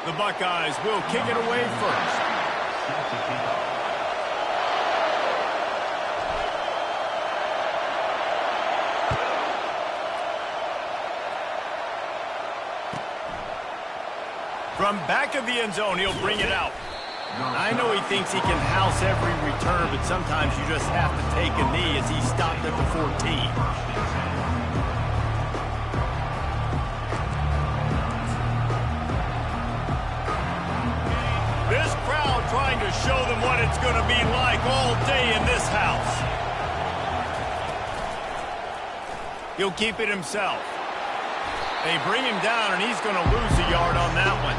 The Buckeyes will kick it away first. From back of the end zone, he'll bring it out. I know he thinks he can house every return, but sometimes you just have to take a knee as he stopped at the 14. This crowd trying to show them what it's going to be like all day in this house. He'll keep it himself. They bring him down, and he's going to lose a yard on that one.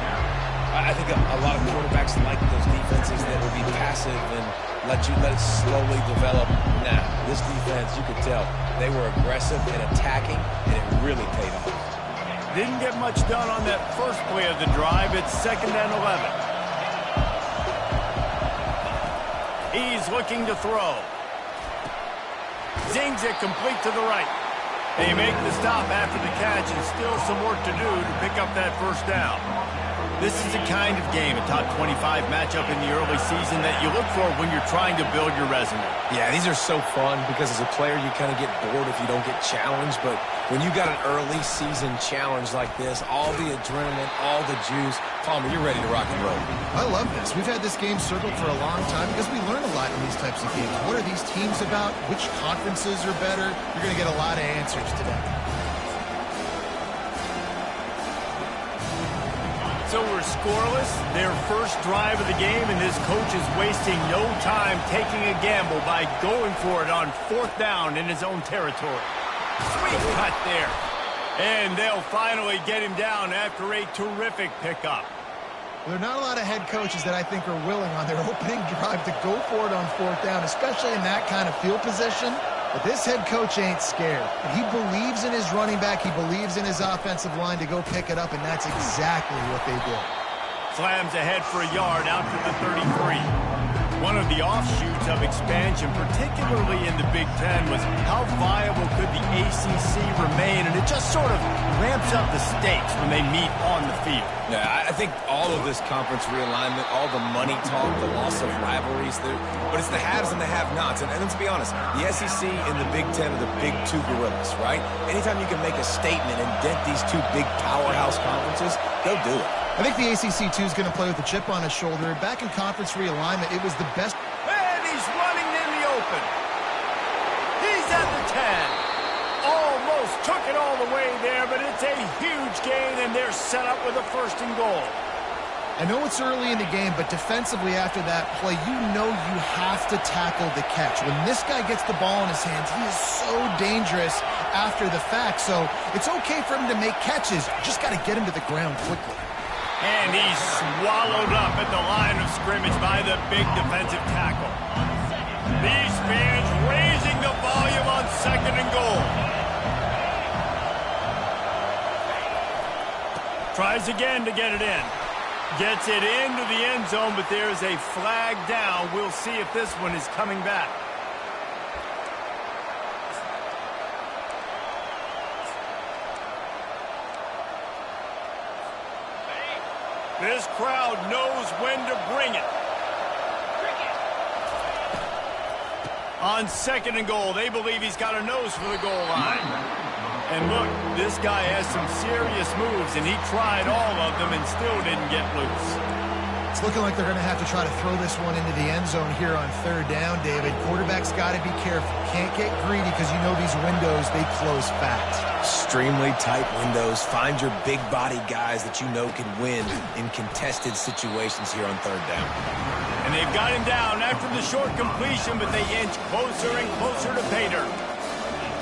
I think a lot of quarterbacks like those defenses that will be passive and let it slowly develop. Nah, this defense, you could tell, they were aggressive and attacking, and it really paid off. Didn't get much done on that first play of the drive. It's 2nd and 11. He's looking to throw. Zings it complete to the right. They make the stop after the catch, and still some work to do to pick up that first down. This is a kind of game, a top 25 matchup in the early season that you look for when you're trying to build your resume. Yeah, these are so fun because as a player you kind of get bored if you don't get challenged, but when you got an early season challenge like this, all the adrenaline, all the juice, Palmer, you're ready to rock and roll. I love this. We've had this game circled for a long time because we learn a lot in these types of games. What are these teams about? Which conferences are better? You're going to get a lot of answers today. So we're scoreless, their first drive of the game, and this coach is wasting no time taking a gamble by going for it on 4th down in his own territory. Sweet cut there. And they'll finally get him down after a terrific pickup. There are not a lot of head coaches that I think are willing on their opening drive to go for it on 4th down, especially in that kind of field position. But this head coach ain't scared. He believes in his running back. He believes in his offensive line to go pick it up, and that's exactly what they did. Slams ahead for a yard out to the 33. One of the offshoots of expansion, particularly in the Big Ten, was how viable could the ACC remain, and it just sort of ramps up the stakes when they meet on the field. Yeah, I think all of this conference realignment, all the money talk, the loss of rivalries, but it's the haves and the have-nots. And let's be honest, the SEC and the Big Ten are the big two gorillas, right? Anytime you can make a statement and dent these two big powerhouse conferences, they'll do it. I think the ACC, too, is going to play with a chip on his shoulder. Back in conference realignment, it was the best. And he's running in the open. He's at the 10. Almost took it all the way there, but it's a huge gain, and they're set up with a 1st and goal. I know it's early in the game, but defensively after that play, you know you have to tackle the catch. When this guy gets the ball in his hands, he is so dangerous after the fact. So it's okay for him to make catches. You just got to get him to the ground quickly. And he's swallowed up at the line of scrimmage by the big defensive tackle. These fans raising the volume on 2nd and goal. Tries again to get it in. Gets it into the end zone, but there's a flag down. We'll see if this one is coming back. This crowd knows when to bring it. On 2nd and goal, they believe he's got a nose for the goal line. And look, this guy has some serious moves, and he tried all of them and still didn't get loose. It's looking like they're going to have to try to throw this one into the end zone here on 3rd down, David. Quarterback's got to be careful. Can't get greedy because you know these windows, they close fast. Extremely tight windows. Find your big body guys that you know can win in contested situations here on 3rd down. And they've got him down after the short completion, but they inch closer and closer to pay dirt.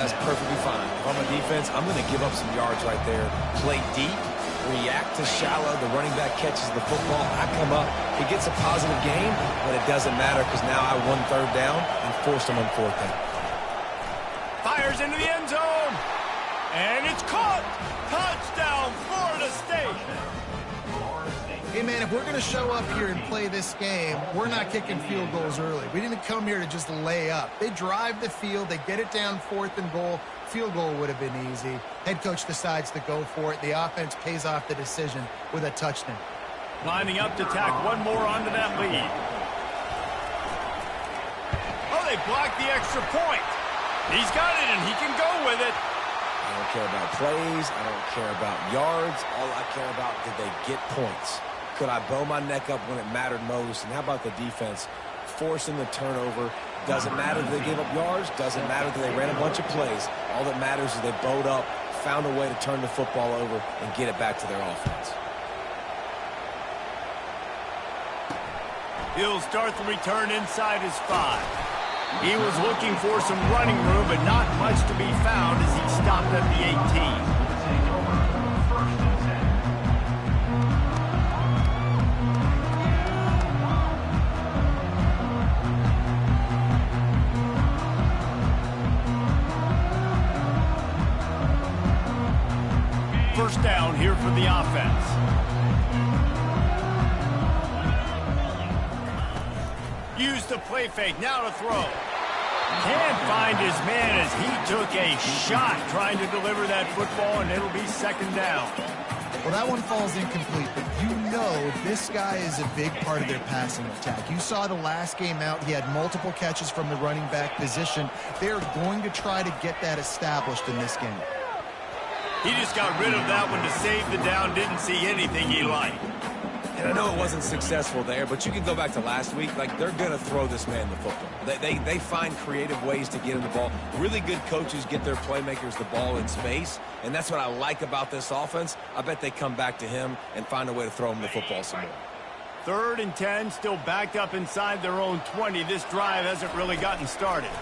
That's perfectly fine. If I'm a defense, I'm going to give up some yards right there. Play deep, react to shallow. The running back catches the football. I come up. He gets a positive gain, but it doesn't matter because now I won 3rd down and forced him on 4th down. Fires into the end zone. And it's caught. Touchdown, Florida State. Hey, man, if we're going to show up here and play this game, we're not kicking field goals early. We didn't come here to just lay up. They drive the field. They get it down 4th and goal. Field goal would have been easy. Head coach decides to go for it. The offense pays off the decision with a touchdown. Lining up to tack one more onto that lead. Oh, they blocked the extra point. He's got it, and he can go with it. I don't care about plays. I don't care about yards. All I care about, did they get points? Could I bow my neck up when it mattered most? And how about the defense forcing the turnover? Doesn't matter that they gave up yards. Doesn't matter that they ran a bunch of plays. All that matters is they bowed up, found a way to turn the football over, and get it back to their offense. He'll start the return inside his 5. He was looking for some running room, but not much to be found as he stopped at the 18. First down here for the offense. Use the play fake, now to throw. Can't find his man as he took a shot trying to deliver that football, and it'll be second down. Well, that one falls incomplete, but you know this guy is a big part of their passing attack. You saw the last game out. He had multiple catches from the running back position. They're going to try to get that established in this game. He just got rid of that one to save the down, didn't see anything he liked. And I know it wasn't successful there, but you can go back to last week. Like, they're going to throw this man the football. They find creative ways to get him the ball. Really good coaches get their playmakers the ball in space, and that's what I like about this offense. I bet they come back to him and find a way to throw him the football some more. 3rd and 10, still backed up inside their own 20. This drive hasn't really gotten started.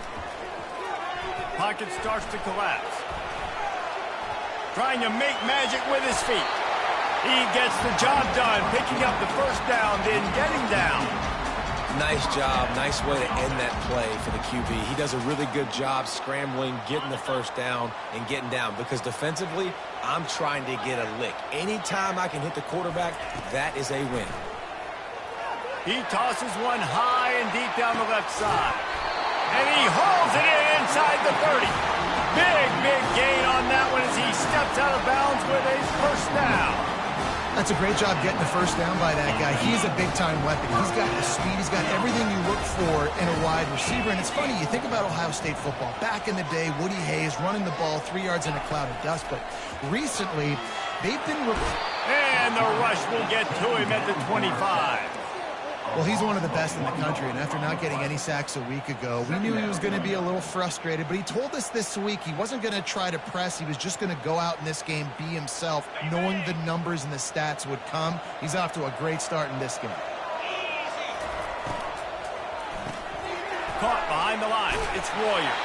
Pocket starts to collapse. Trying to make magic with his feet. He gets the job done, picking up the first down, then getting down. Nice job. Nice way to end that play for the QB. He does a really good job scrambling, getting the first down, and getting down. Because defensively, I'm trying to get a lick. Anytime I can hit the quarterback, that is a win. He tosses one high and deep down the left side. And he hauls it in inside the 30. Big gain on that one as he steps out of bounds with a first down. That's a great job getting the first down by that guy. He's a big-time weapon. He's got the speed. He's got everything you look for in a wide receiver. And it's funny, you think about Ohio State football. Back in the day, Woody Hayes running the ball 3 yards in a cloud of dust. But recently, they've been... And the rush will get to him at the 25. Well, he's one of the best in the country, and after not getting any sacks a week ago, we knew he was going to be a little frustrated, but he told us this week he wasn't going to try to press. He was just going to go out in this game, be himself, knowing the numbers and the stats would come. He's off to a great start in this game. Caught behind the line. It's Royer.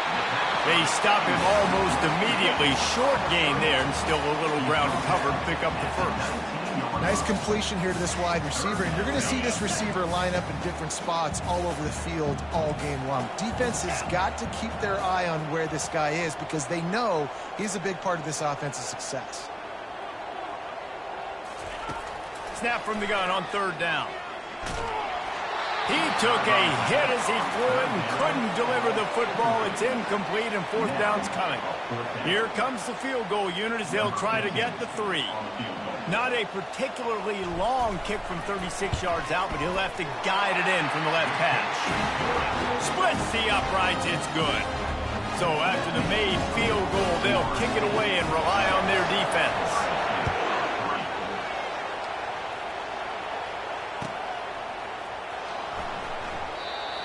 They stop him almost immediately. Short gain there, and still a little ground to cover to pick up the first. Nice completion here to this wide receiver, and you're going to see this receiver line up in different spots all over the field all game long. Defense has got to keep their eye on where this guy is because they know he's a big part of this offense's success. Snap from the gun on 3rd down. He took a hit as he threw it and couldn't deliver the football. It's incomplete, and 4th down's coming. Here comes the field goal unit as they'll try to get the 3. Not a particularly long kick from 36 yards out, but he'll have to guide it in from the left hash. Splits the uprights, it's good. So after the made field goal, they'll kick it away and rely on their defense.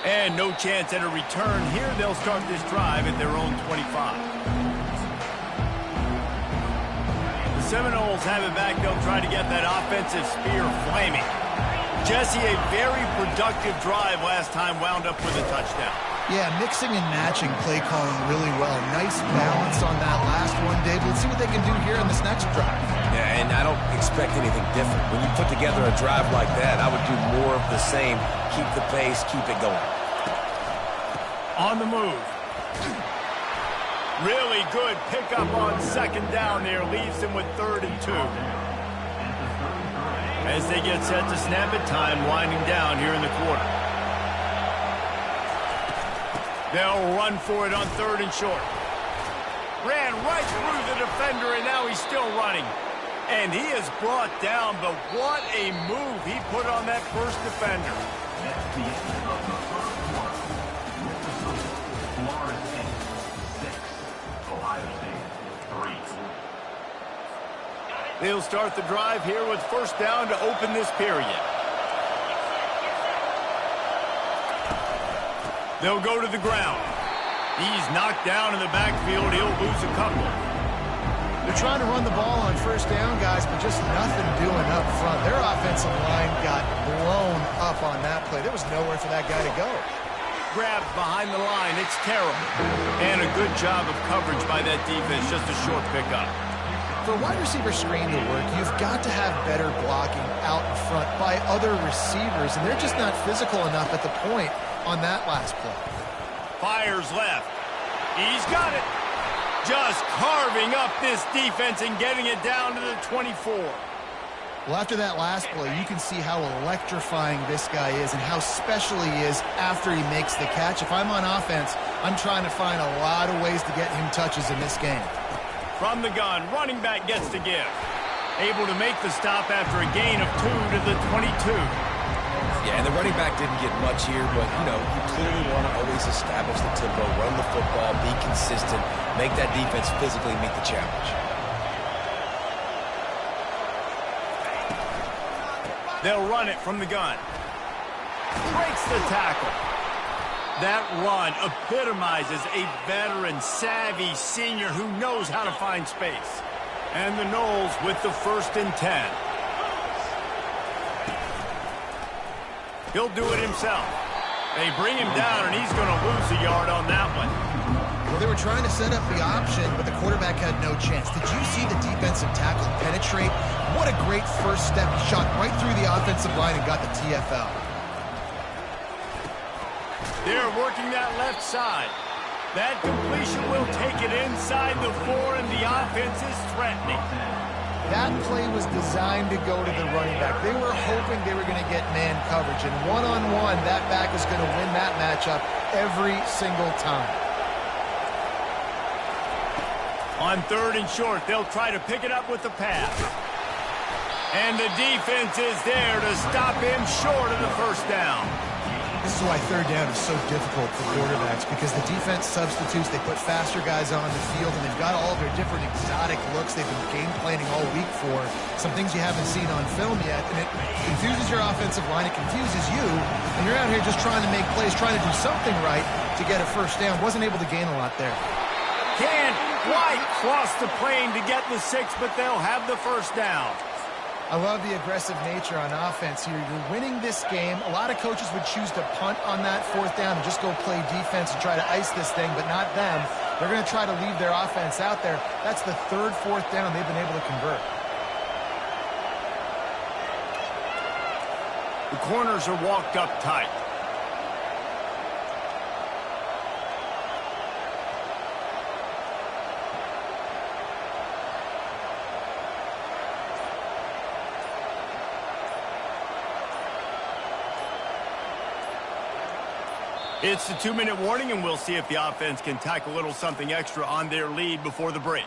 And no chance at a return here. They'll start this drive at their own 25. Seminoles have it back. They'll try to get that offensive spear flaming. Jesse, a very productive drive last time, wound up with a touchdown. Yeah, mixing and matching play calling really well. Nice balance on that last one, Dave. Let's see what they can do here in this next drive. Yeah, and I don't expect anything different. When you put together a drive like that, I would do more of the same. Keep the pace, keep it going. On the move. Really good pickup on 2nd down there. Leaves them with 3rd and 2. As they get set to snap it, time winding down here in the quarter. They'll run for it on 3rd and short. Ran right through the defender, and now he's still running. And he is brought down, but what a move he put on that first defender. They'll start the drive here with first down to open this period. They'll go to the ground. He's knocked down in the backfield. He'll lose a couple. They're trying to run the ball on first down, guys, but just nothing doing up front. Their offensive line got blown up on that play. There was nowhere for that guy to go. Grabbed behind the line. It's terrible. And a good job of coverage by that defense. Just a short pickup. For a wide receiver screen to work, you've got to have better blocking out in front by other receivers, and they're just not physical enough at the point on that last play. Fires left. He's got it. Just carving up this defense and getting it down to the 24. Well, after that last play, you can see how electrifying this guy is and how special he is after he makes the catch. If I'm on offense, I'm trying to find a lot of ways to get him touches in this game. From the gun, running back gets the give. Able to make the stop after a gain of 2 to the 22. Yeah, and the running back didn't get much here, but, you know, you clearly want to always establish the tempo, run the football, be consistent, make that defense physically meet the challenge. They'll run it from the gun. Breaks the tackle. That run epitomizes a veteran, savvy senior who knows how to find space. And the Noles with the 1st and 10. He'll do it himself. They bring him down, and he's going to lose a yard on that one. Well, they were trying to set up the option, but the quarterback had no chance. Did you see the defensive tackle penetrate? What a great first step. He shot right through the offensive line and got the TFL. They're working that left side. That completion will take it inside the 4, and the offense is threatening. That play was designed to go to the running back. They were hoping they were going to get man coverage, and one-on-one, that back is going to win that matchup every single time. On 3rd and short, they'll try to pick it up with the pass. And the defense is there to stop him short of the first down. This is why 3rd down is so difficult for quarterbacks, because the defense substitutes, they put faster guys on the field, and they've got all their different exotic looks they've been game planning all week for, some things you haven't seen on film yet, and it confuses your offensive line, it confuses you, and you're out here just trying to make plays, trying to do something right to get a first down. Wasn't able to gain a lot there. Can't quite cross the plane to get the 6, but they'll have the first down. I love the aggressive nature on offense here. You're winning this game. A lot of coaches would choose to punt on that 4th down and just go play defense and try to ice this thing, but not them. They're going to try to leave their offense out there. That's the 3rd, 4th down they've been able to convert. The corners are walked up tight. It's the 2-minute warning, and we'll see if the offense can tack a little something extra on their lead before the break.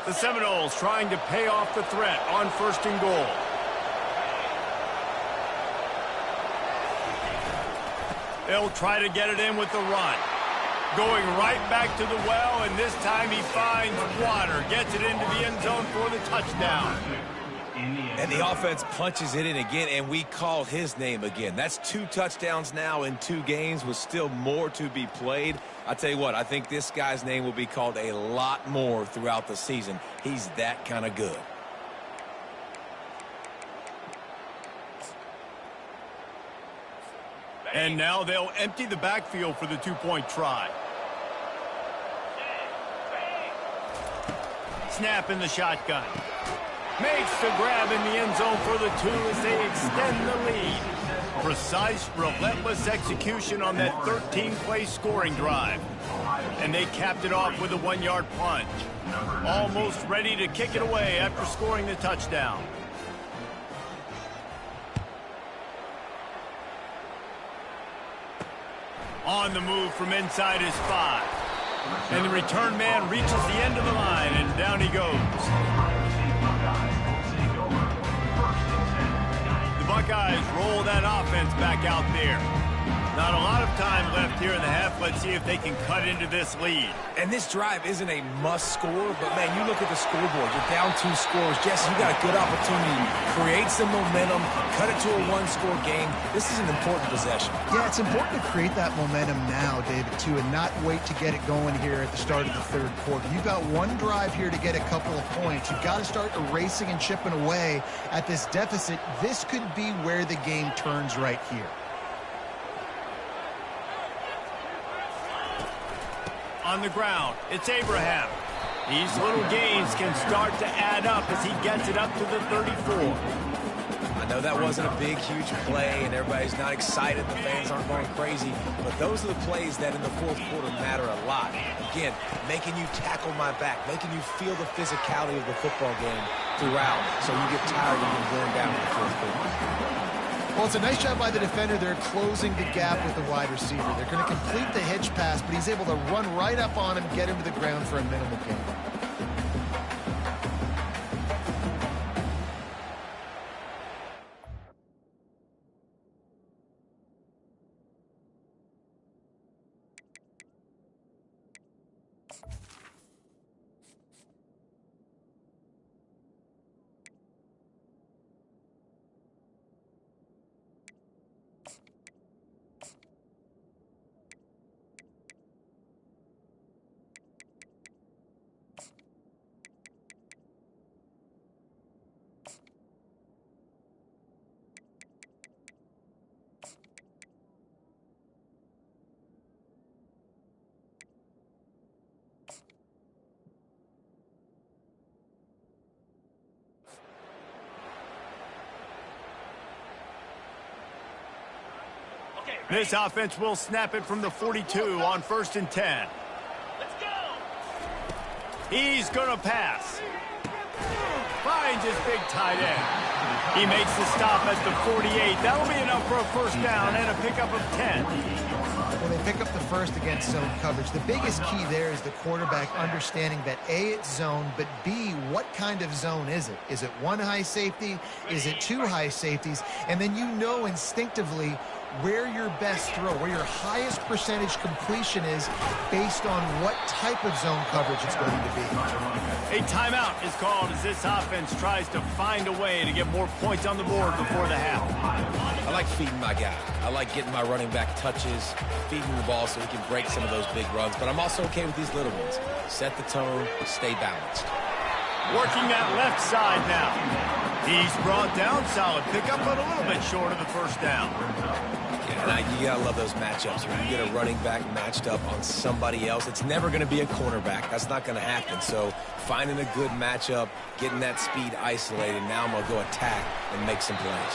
The Seminoles trying to pay off the threat on 1st and goal. They'll try to get it in with the run. Going right back to the well, and this time he finds water. Gets it into the end zone for the touchdown. And the offense punches it in again, and we call his name again. That's 2 touchdowns now in 2 games with still more to be played. I tell you what, I think this guy's name will be called a lot more throughout the season. He's that kind of good. And now they'll empty the backfield for the 2-point try. Snap in the shotgun. Makes the grab in the end zone for the 2 as they extend the lead. Precise, relentless execution on that 13-play scoring drive. And they capped it off with a 1-yard plunge. Almost ready to kick it away after scoring the touchdown. On the move from inside his 5. And the return man reaches the end of the line, and down he goes. The Buckeyes roll that offense back out there. Not a lot of time left here in the half. Let's see if they can cut into this lead. And this drive isn't a must score, but, man, you look at the scoreboard. You're down 2 scores. Jesse, you got a good opportunity. Create some momentum. Cut it to a 1-score game. This is an important possession. Yeah, it's important to create that momentum now, David, too, and not wait to get it going here at the start of the third quarter. You've got one drive here to get a couple of points. You've got to start erasing and chipping away at this deficit. This could be where the game turns right here. On the ground, it's Abraham. These little gains can start to add up as he gets it up to the 34. I know that wasn't a big, huge play, and everybody's not excited. The fans aren't going crazy. But those are the plays that in the fourth quarter matter a lot. Again, making you tackle my back, making you feel the physicality of the football game throughout, so you get tired and you burn down in the fourth quarter. Well, it's a nice job by the defender. They're closing the gap with the wide receiver. They're going to complete the hitch pass, but he's able to run right up on him, get him to the ground for a minimal gain. This offense will snap it from the 42 on 1st and 10. Let's go! He's going to pass. Finds his big tight end. He makes the stop at the 48. That'll be enough for a first down and a pickup of 10. Well, they pick up the first against zone coverage. The biggest key there is the quarterback understanding that A, it's zone, but B, what kind of zone is it? Is it one high safety? Is it two high safeties? And then you know instinctively where your best throw, where your highest percentage completion is based on what type of zone coverage it's going to be. A timeout is called as this offense tries to find a way to get more points on the board before the half. I like feeding my guy. I like getting my running back touches, feeding the ball so he can break some of those big runs, but I'm also okay with these little ones. Set the tone, stay balanced. Working that left side now. He's brought down, solid pickup, but a little bit short of the first down. Yeah, you gotta love those matchups. When you get a running back matched up on somebody else, it's never going to be a cornerback. That's not going to happen. So finding a good matchup, getting that speed isolated, now I'm going to go attack and make some plays.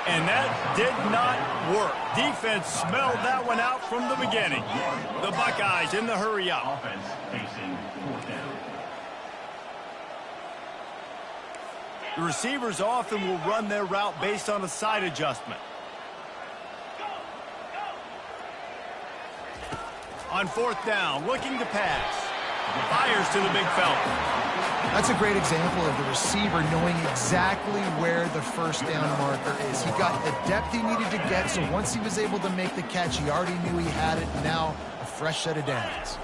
And that did not work. Defense smelled that one out from the beginning. The Buckeyes in the hurry up. Offense facing 4th down. The receivers often will run their route based on a side adjustment. On 4th down, looking to pass. Fires to the big fella. That's a great example of the receiver knowing exactly where the first down marker is. He got the depth he needed to get, so once he was able to make the catch, he already knew he had it. Now, a fresh set of downs.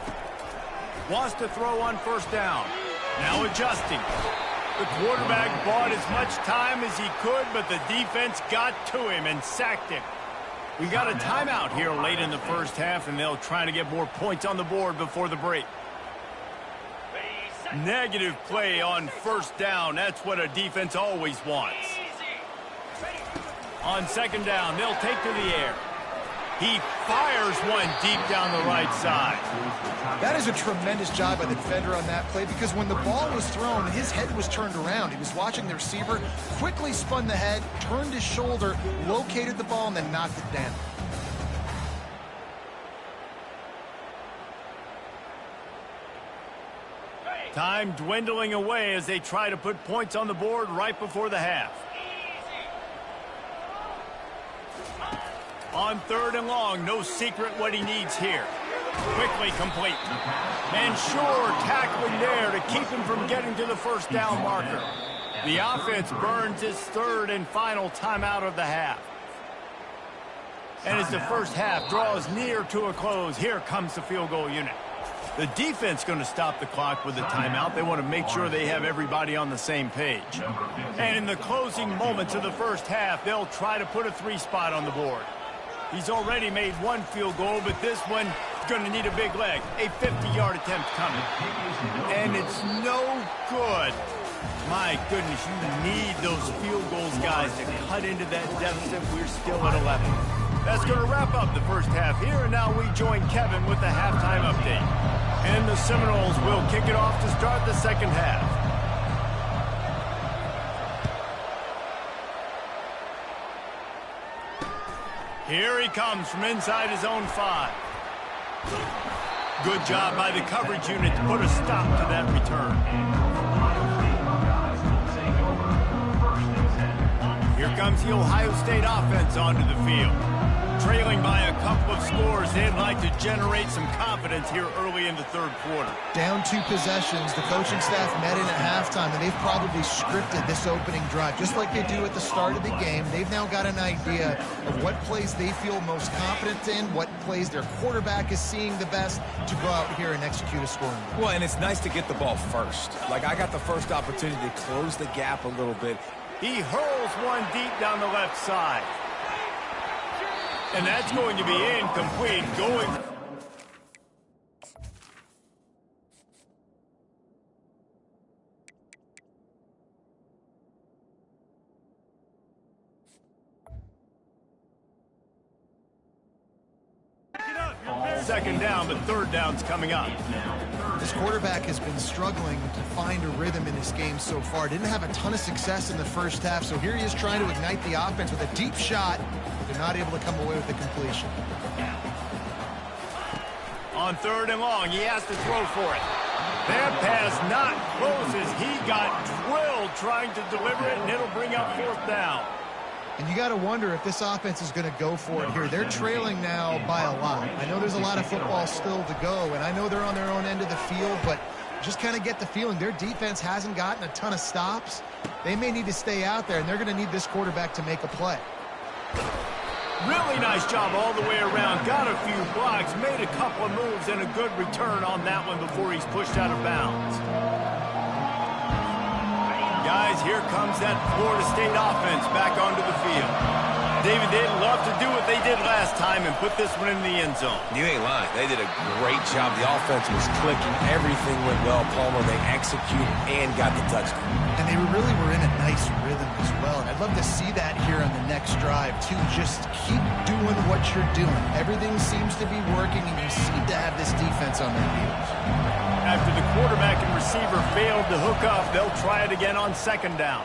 Wants to throw on 1st down. Now adjusting. The quarterback bought as much time as he could, but the defense got to him and sacked him. We got a timeout here late in the first half, and they'll try to get more points on the board before the break. Negative play on 1st down. That's what a defense always wants. On 2nd down, they'll take to the air. He fires one deep down the right side. That is a tremendous job by the defender on that play, because when the ball was thrown, his head was turned around. He was watching the receiver, quickly spun the head, turned his shoulder, located the ball, and then knocked it down. Time dwindling away as they try to put points on the board right before the half. On 3rd and long, no secret what he needs here. Quickly complete. And sure, tackling there to keep him from getting to the first down marker. The offense burns its 3rd and final timeout of the half. And as the first half draws near to a close, here comes the field goal unit. The defense going to stop the clock with the timeout. They want to make sure they have everybody on the same page. And in the closing moments of the first half, they'll try to put a 3-spot on the board. He's already made 1 field goal, but this one is going to need a big leg. A 50-yard attempt coming. And it's no good. My goodness, you need those field goals, guys, to cut into that deficit. We're still at 11. That's going to wrap up the first half here, and now we join Kevin with the halftime update. And the Seminoles will kick it off to start the second half. Here he comes from inside his own 5. Good job by the coverage unit to put a stop to that return. Here comes the Ohio State offense onto the field. Trailing by a couple of scores, they'd like to generate some confidence here early in the 3rd quarter. Down 2 possessions, the coaching staff met in at halftime, and they've probably scripted this opening drive. Just like they do at the start of the game, they've now got an idea of what plays they feel most confident in, what plays their quarterback is seeing the best to go out here and execute a scoring drive. Well, and it's nice to get the ball first. Like, I got the first opportunity to close the gap a little bit. He hurls one deep down the left side. And that's going to be incomplete. Going. Second down, but 3rd down's coming up. This quarterback has been struggling to find a rhythm in this game so far. Didn't have a ton of success in the first half, so here he is trying to ignite the offense with a deep shot. They're not able to come away with the completion. On 3rd and long, he has to throw for it. That pass not close as he got drilled trying to deliver it, and it'll bring up 4th down. And you got to wonder if this offense is going to go for it here. They're trailing now by a lot. I know there's a lot of football still to go, and I know they're on their own end of the field, but just kind of get the feeling their defense hasn't gotten a ton of stops. They may need to stay out there, and they're going to need this quarterback to make a play. Really nice job all the way around. Got a few blocks, made a couple of moves, and a good return on that one before he's pushed out of bounds. Guys, here comes that Florida State offense back onto the field. David, they'd love to do what they did last time and put this one in the end zone. You ain't lying. They did a great job. The offense was clicking. Everything went well, Palmer. They executed and got the touchdown. And they really were in a nice rhythm as well. And I'd love to see that here on the next drive, too. Just keep doing what you're doing. Everything seems to be working, and you seem to have this defense on their heels. After the quarterback and receiver failed to hook up, they'll try it again on 2nd down.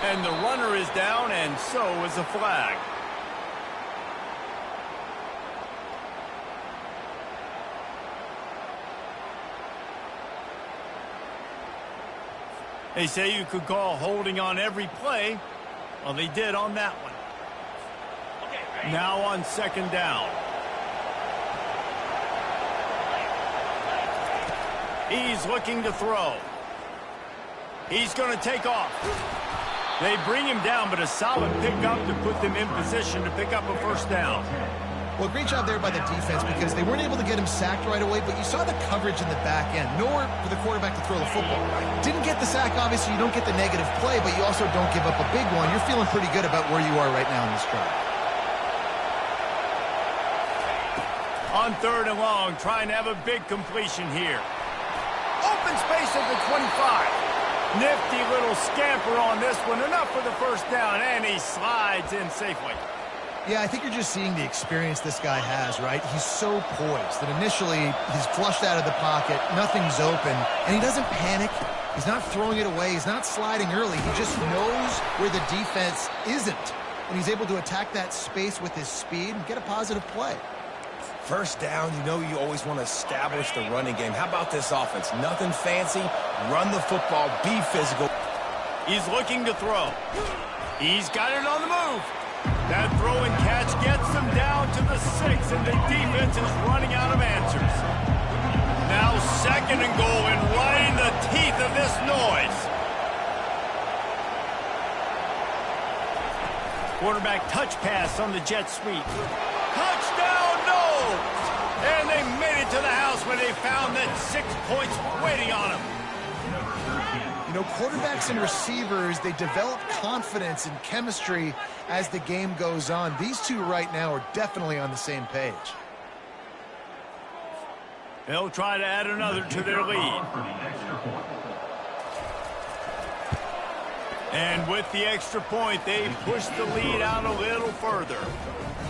And the runner is down, and so is the flag. They say you could call holding on every play. Well, they did on that one. Now on 2nd down. He's looking to throw. He's going to take off. They bring him down, but a solid pickup to put them in position to pick up a 1st down. Well, great job there by the defense because they weren't able to get him sacked right away, but you saw the coverage in the back end. Nowhere for the quarterback to throw the football. Didn't get the sack, obviously. You don't get the negative play, but you also don't give up a big one. You're feeling pretty good about where you are right now in this drive. On 3rd and long, trying to have a big completion here. Open space at the 25. Nifty little scamper on this one. Enough for the 1st down, and he slides in safely. Yeah, I think you're just seeing the experience this guy has, right? He's so poised that initially he's flushed out of the pocket, nothing's open, and he doesn't panic. He's not throwing it away. He's not sliding early. He just knows where the defense isn't, and he's able to attack that space with his speed and get a positive play. 1st down, you know you always want to establish the running game. How about this offense? Nothing fancy. Run the football. Be physical. He's looking to throw. He's got it on the move. That throw and catch gets them down to the 6, and the defense is running out of answers. Now 2nd and goal, and right in the teeth of this noise. Quarterback touch pass on the jet sweep. Touchdown, no! And they made it to the house when they found that 6 points waiting on them. You know, quarterbacks and receivers, they develop confidence and chemistry as the game goes on. These two right now are definitely on the same page. They'll try to add another to their lead. And with the extra point, they push the lead out a little further.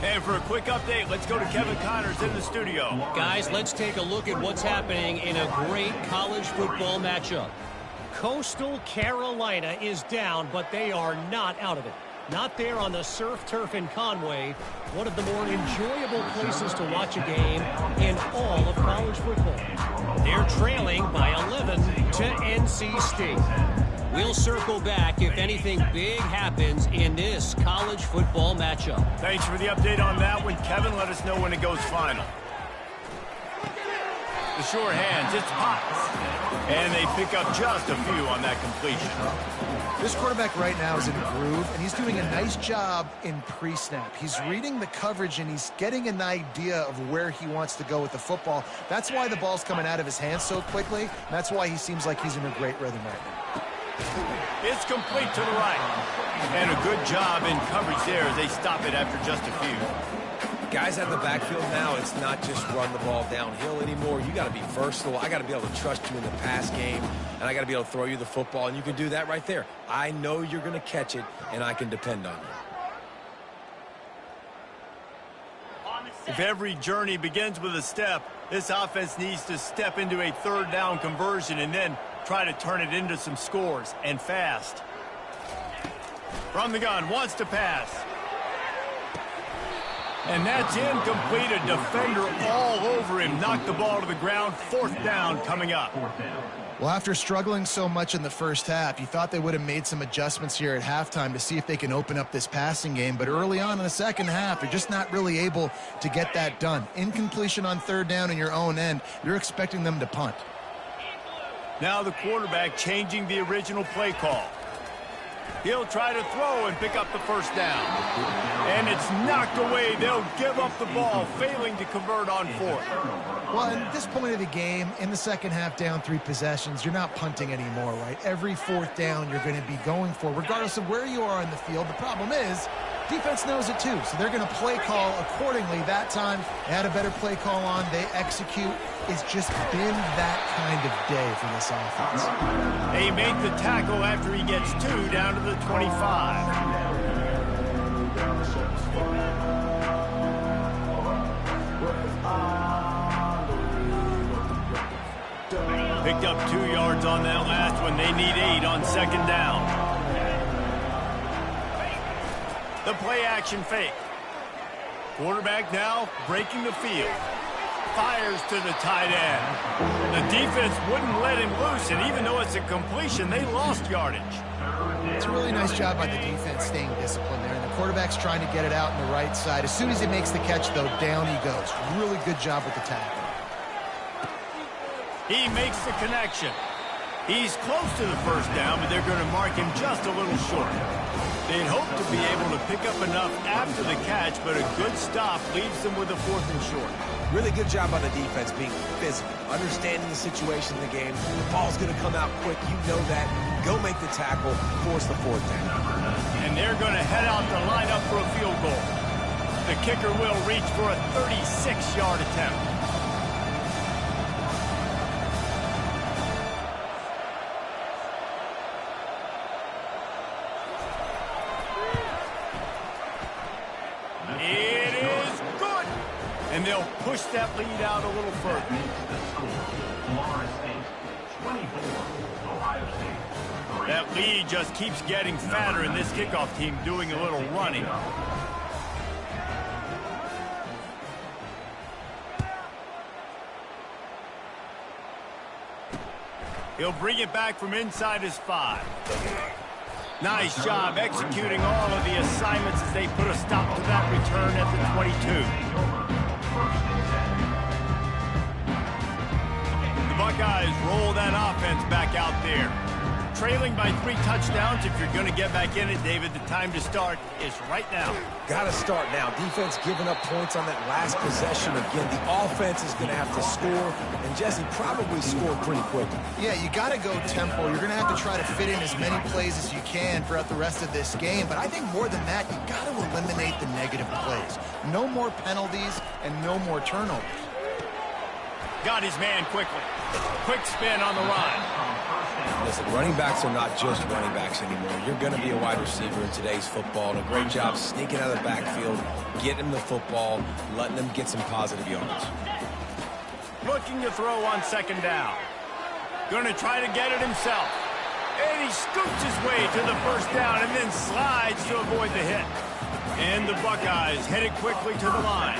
And for a quick update, let's go to Kevin Connors in the studio. Guys, let's take a look at what's happening in a great college football matchup. Coastal Carolina is down, but they are not out of it. Not there on the surf turf in Conway, one of the more enjoyable places to watch a game in all of college football. They're trailing by 11 to NC State. We'll circle back if anything big happens in this college football matchup. Thanks for the update on that one, Kevin. Let us know when it goes final. The sure hands, it's Potts. And they pick up just a few on that completion. This quarterback right now is in a groove, and he's doing a nice job in pre-snap. He's reading the coverage, and he's getting an idea of where he wants to go with the football. That's why the ball's coming out of his hands so quickly, and that's why he seems like he's in a great rhythm right now. It's complete to the right. And a good job in coverage there as they stop it after just a few. Guys at the backfield now, it's not just run the ball downhill anymore. You got to be versatile. I got to be able to trust you in the pass game, and I got to be able to throw you the football, and you can do that right there. I know you're going to catch it, and I can depend on you. If every journey begins with a step, this offense needs to step into a 3rd down conversion and then try to turn it into some scores, and fast. From the gun, wants to pass. And that's incomplete. A defender all over him. Knocked the ball to the ground. 4th down coming up. Well, after struggling so much in the first half, you thought they would have made some adjustments here at halftime to see if they can open up this passing game. But early on in the second half, they're just not really able to get that done. Incompletion on 3rd down in your own end. You're expecting them to punt. Now the quarterback changing the original play call. He'll try to throw and pick up the 1st down. And it's knocked away. They'll give up the ball, failing to convert on 4th. Well, at this point of the game, in the second half, down 3 possessions, you're not punting anymore, right? Every 4th down you're going to be going for, regardless of where you are in the field. The problem is, defense knows it too, so they're going to play call accordingly. That time, they had a better play call on. They execute. It's just been that kind of day for this offense. They make the tackle after he gets 2 down to the 25. Picked up 2 yards on that last one. They need 8 on 2nd down. The play action fake. Quarterback now breaking the field. Fires to the tight end. The defense wouldn't let him loose, and even though it's a completion, they lost yardage. It's a really nice job by the defense staying disciplined there, and the quarterback's trying to get it out on the right side. As soon as he makes the catch, though, down he goes. Really good job with the tackle. He makes the connection. He's close to the 1st down, but they're going to mark him just a little short. They'd hope to be able to pick up enough after the catch, but a good stop leaves them with a 4th and short. Really good job by the defense being physical, understanding the situation in the game. The ball's going to come out quick. You know that. Go make the tackle, force the 4th down. And they're going to head out to line up for a field goal. The kicker will reach for a 36-yard attempt. It is good. And they'll push that lead out a little further. That lead just keeps getting fatter, and this kickoff team doing a little running. He'll bring it back from inside his 5. Nice job executing all of the assignments as they put a stop to that return at the 22. The Buckeyes roll that offense back out there. Trailing by 3 touchdowns. If you're going to get back in it, David, the time to start is right now. Got to start now. Defense giving up points on that last possession. Again, the offense is going to have to score, and Jesse probably scored pretty quickly. Yeah, you got to go tempo. You're going to have to try to fit in as many plays as you can throughout the rest of this game. But I think more than that, you got to eliminate the negative plays. No more penalties and no more turnovers. Got his man quickly. Quick spin on the run. Listen, running backs are not just running backs anymore. You're going to be a wide receiver in today's football. And a great job sneaking out of the backfield, getting him the football, letting him get some positive yards. Looking to throw on second down. Going to try to get it himself. And he scoots his way to the first down and then slides to avoid the hit. And the Buckeyes headed quickly to the line.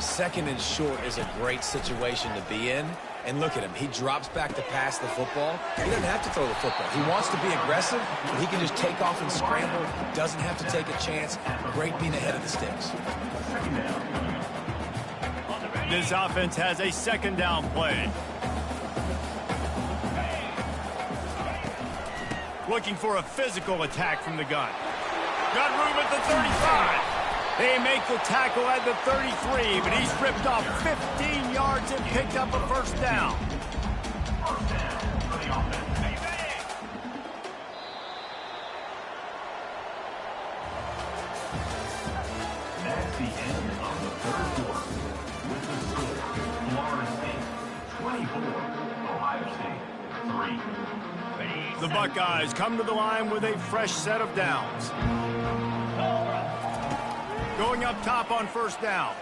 Second and short is a great situation to be in. And look at him. He drops back to pass the football. He doesn't have to throw the football. He wants to be aggressive, but he can just take off and scramble. Doesn't have to take a chance. Great being ahead of the sticks. This offense has a second down play. Looking for a physical attack from the gun. Got room at the 35. They make the tackle at the 33, but he's ripped off 15 yards and picked up a first down. That's the end of the third quarter. With the score, Florida State 24, Ohio State 3. The Buckeyes come to the line with a fresh set of downs. Going up top on first down.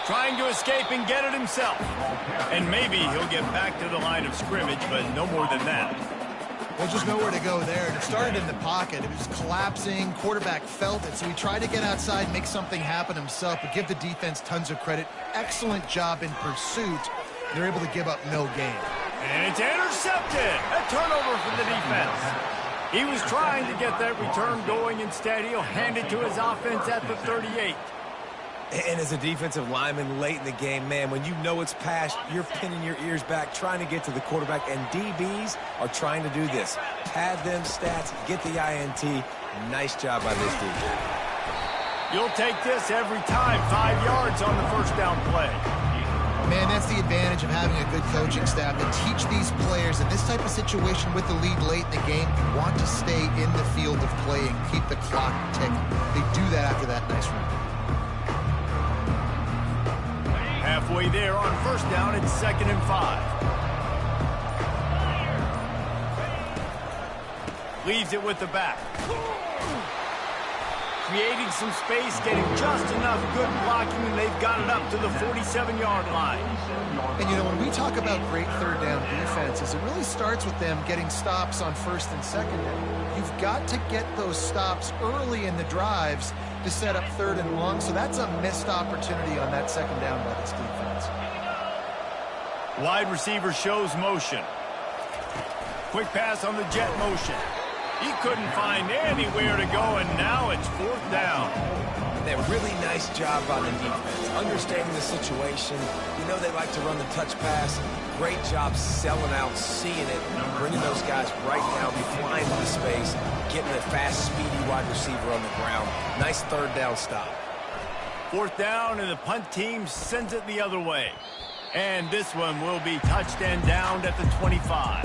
Trying to escape and get it himself. And maybe he'll get back to the line of scrimmage, but no more than that. Well, just nowhere to go there. It started in the pocket. It was collapsing. Quarterback felt it, so he tried to get outside, make something happen himself, but give the defense tons of credit. Excellent job in pursuit. They're able to give up no gain. And it's intercepted. A turnover for the defense. He was trying to get that return going. Instead, he'll hand it to his offense at the 38. And as a defensive lineman late in the game, man, when you know it's past, you're pinning your ears back, trying to get to the quarterback, and DBs are trying to do this. Pad them stats, get the INT. Nice job by this dude. You'll take this every time. 5 yards on the first down play. Man, that's the advantage of having a good coaching staff to teach these players in this type of situation with the lead late in the game. You want to stay in the field of play and keep the clock ticking. They do that after that nice run. Halfway there on first down, it's 2nd and 5. Leaves it with the back. Creating some space, getting just enough good blocking, and they've got it up to the 47-yard line. And, you know, when we talk about great third down defenses, it really starts with them getting stops on first and second down. You've got to get those stops early in the drives to set up third and long, so that's a missed opportunity on that second down by this defense. Wide receiver shows motion. Quick pass on the jet motion. He couldn't find anywhere to go, and now it's 4th down. That really nice job by the defense, understanding the situation. You know they like to run the touch pass. Great job selling out, seeing it, bringing those guys right down, flying into space, getting a fast, speedy wide receiver on the ground. Nice third down stop. 4th down, and the punt team sends it the other way. And this one will be touched and downed at the 25.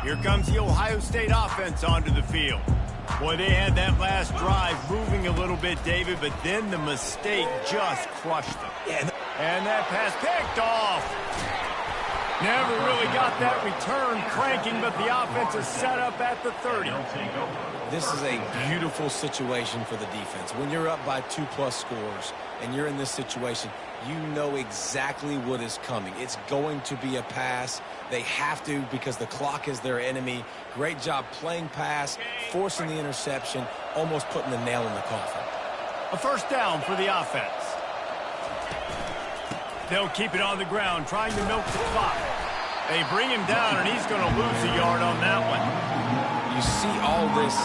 Here comes the Ohio State offense onto the field. Boy, they had that last drive moving a little bit, David, but then the mistake just crushed them. Yeah. And that pass picked off. Never really got that return cranking, but the offense is set up at the 30. This is a beautiful situation for the defense. When you're up by 2+ scores and you're in this situation, you know exactly what is coming. It's going to be a pass. They have to because the clock is their enemy. Great job playing pass, forcing the interception, almost putting the nail in the coffin. A first down for the offense. They'll keep it on the ground, trying to milk the clock. They bring him down, and he's going to lose a yard on that one. You see all this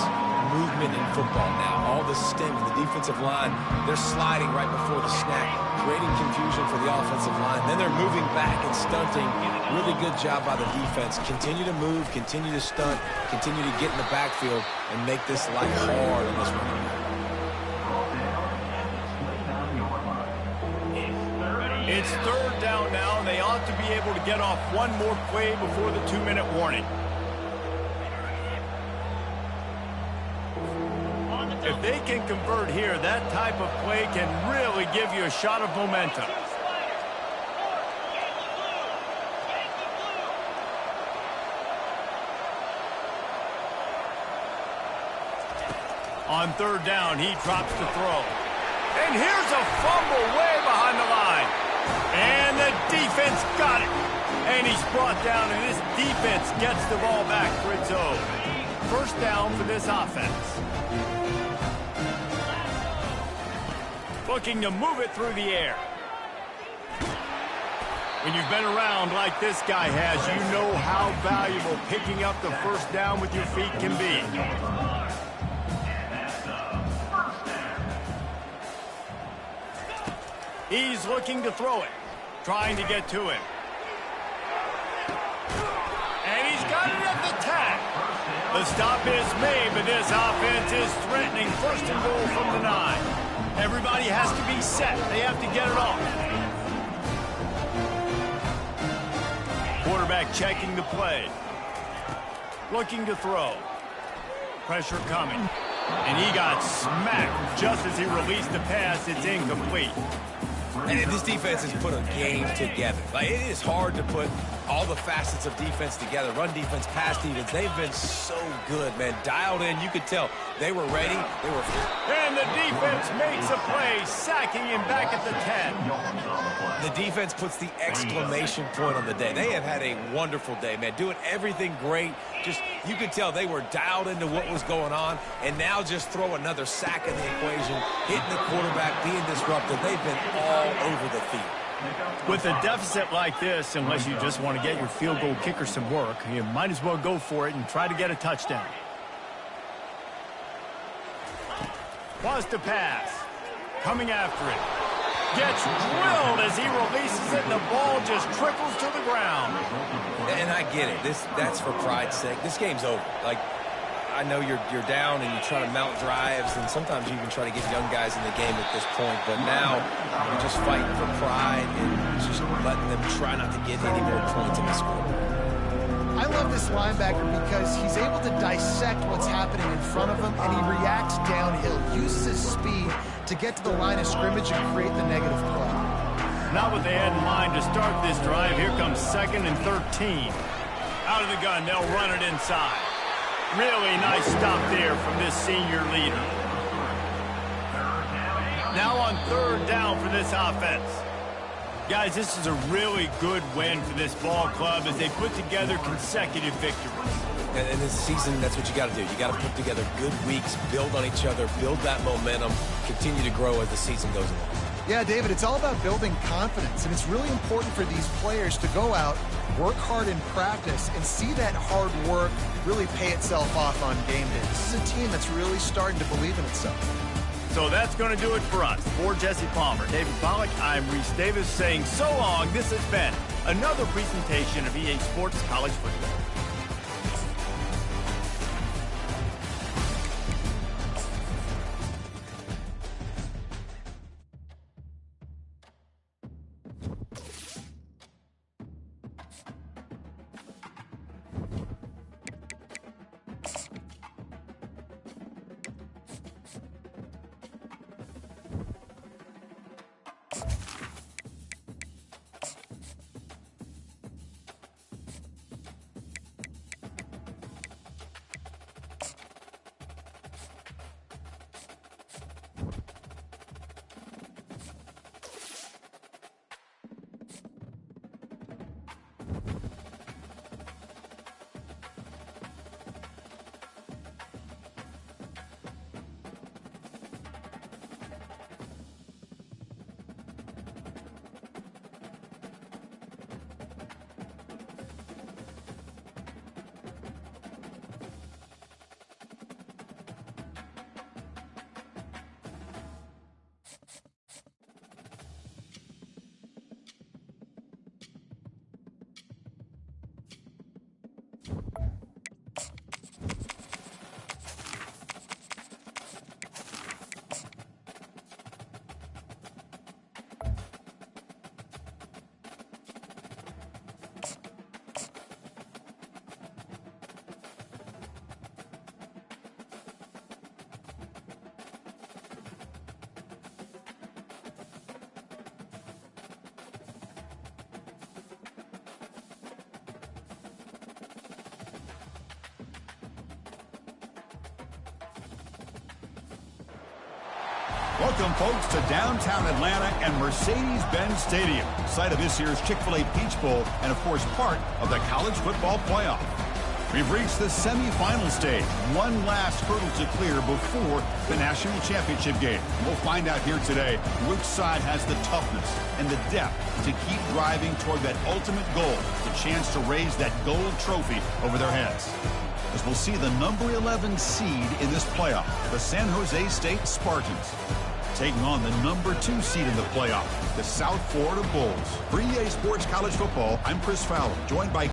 movement in football now, all the stem in the defensive line. They're sliding right before the snap, creating confusion for the offensive line. Then they're moving back and stunting. Really good job by the defense. Continue to move, continue to stunt, continue to get in the backfield and make this life hard on this running back. It's third down now, and they ought to be able to get off one more play before the 2-minute warning. If they can convert here, that type of play can really give you a shot of momentum. On third down, he drops to throw. And here's a fumble way behind the line. And the defense got it. And he's brought down, and this defense gets the ball back for its own. First down for this offense. Looking to move it through the air. When you've been around like this guy has, you know how valuable picking up the first down with your feet can be. He's looking to throw it, trying to get to him. And he's got it at the tag. The stop is made, but this offense is threatening first and goal from the 9. Everybody has to be set. They have to get it off. Quarterback checking the play. Looking to throw. Pressure coming. And he got smacked just as he released the pass. It's incomplete. And this defense has put a game together. Like, it is hard to put all the facets of defense together. Run defense, pass defense. They've been so good, man. Dialed in. You could tell they were ready. They were. And the defense makes a play, sacking him back at the 10. The defense puts the exclamation point on the day. They have had a wonderful day, man. Doing everything great. Just, you could tell they were dialed into what was going on. And now just throw another sack in the equation, hitting the quarterback, being disruptive. They've been all over the field. With a deficit like this, unless you just want to get your field goal kicker some work, you might as well go for it and try to get a touchdown. Wants to pass. Coming after it. Gets drilled as he releases it, and the ball just trickles to the ground. And I get it. That's for pride's sake. This game's over. Like, I know you're down and you try to mount drives, and sometimes you even try to get young guys in the game at this point. But now you're just fighting for pride and just letting them try not to get any more points in the scoreboard. I love this linebacker because he's able to dissect what's happening in front of him, and he reacts downhill, uses his speed to get to the line of scrimmage and create the negative play. Not what they had in mind to start this drive. Here comes 2nd and 13. Out of the gun, they'll run it inside. Really nice stop there from this senior leader. Now on third down for this offense. Guys, this is a really good win for this ball club as they put together consecutive victories. And this season, that's what you got to do. You got to put together good weeks, build on each other, build that momentum, continue to grow as the season goes along. Yeah, David, it's all about building confidence, and it's really important for these players to go out, work hard in practice, and see that hard work really pay itself off on game day. This is a team that's really starting to believe in itself. So that's going to do it for us. For Jesse Palmer, David Pollack, I'm Reese Davis saying so long. This has been another presentation of EA Sports College Football. Welcome, folks, to downtown Atlanta and Mercedes-Benz Stadium, site of this year's Chick-fil-A Peach Bowl and, of course, part of the college football playoff. We've reached the semifinal stage, one last hurdle to clear before the national championship game. We'll find out here today which side has the toughness and the depth to keep driving toward that ultimate goal, the chance to raise that gold trophy over their heads. As we'll see the number 11 seed in this playoff, the San Jose State Spartans, taking on the number 2 seed in the playoff, the South Florida Bulls. For EA Sports College Football, I'm Chris Fowler, joined by